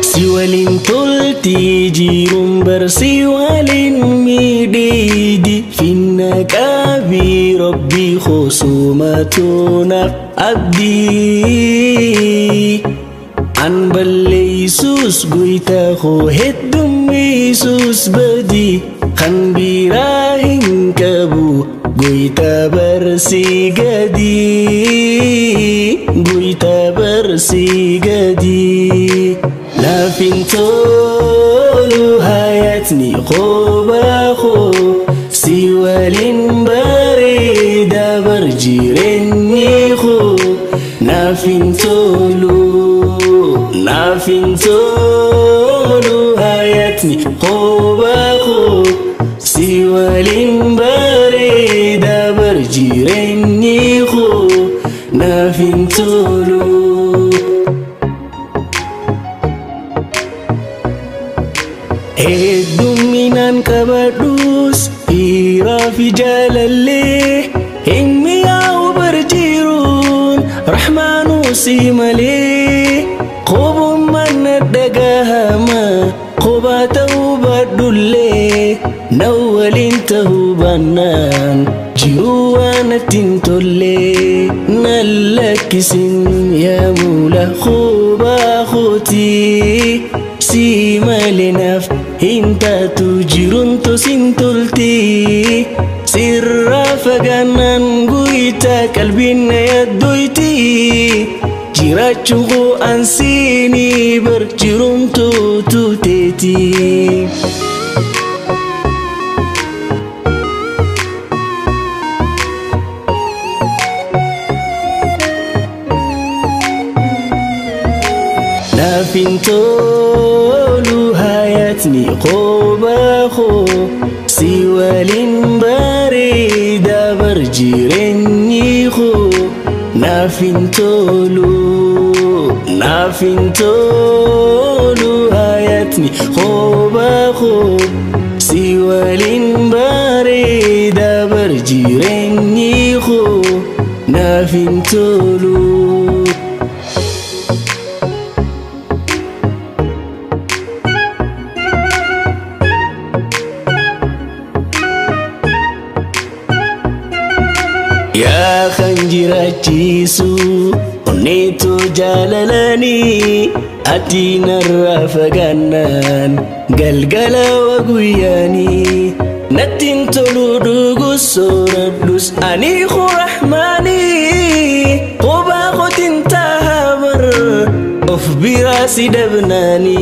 siwalin tolti jirum bersiwalin mididi finna kabi rabbi khusumatuna abdi an balle Yesus guita ko heddum Yesus badi kan birahin kabu guita bersigadi guita bersigadi lafin tolu hayatni qobaho siwalin barida barjirenni kho nafin tolu hayatni qobaho siwalin barida barjirenni kho nafin tolu Hedduminaan kabadhus dhiiraa fi jaalallee hin mi'aawu barjiruun rahmaanuu si malee qobummaan na dhagahama qobaa ta'uu baadhullee na waliin ta'uu baannaan jiruu waan ittiin tollee na lakkisin yaa muula qobaa kootii si malenaf hinta tu jirun to sintulti sirra faganan guita kalbin yaduiti jirachu go ansini berjirun to tuteti nafin tolu hayatni qobaho siwalin barida barjirenni kho nafin tolu hayatni qobaho siwalin barida barjirenni kho nafin tolu Ya khanjira jisu oneto jalalani ati narra faganan galgala wa guyani natin toludu gusoradus ani khurahmani qoba qotin tahabar of birasi dabnani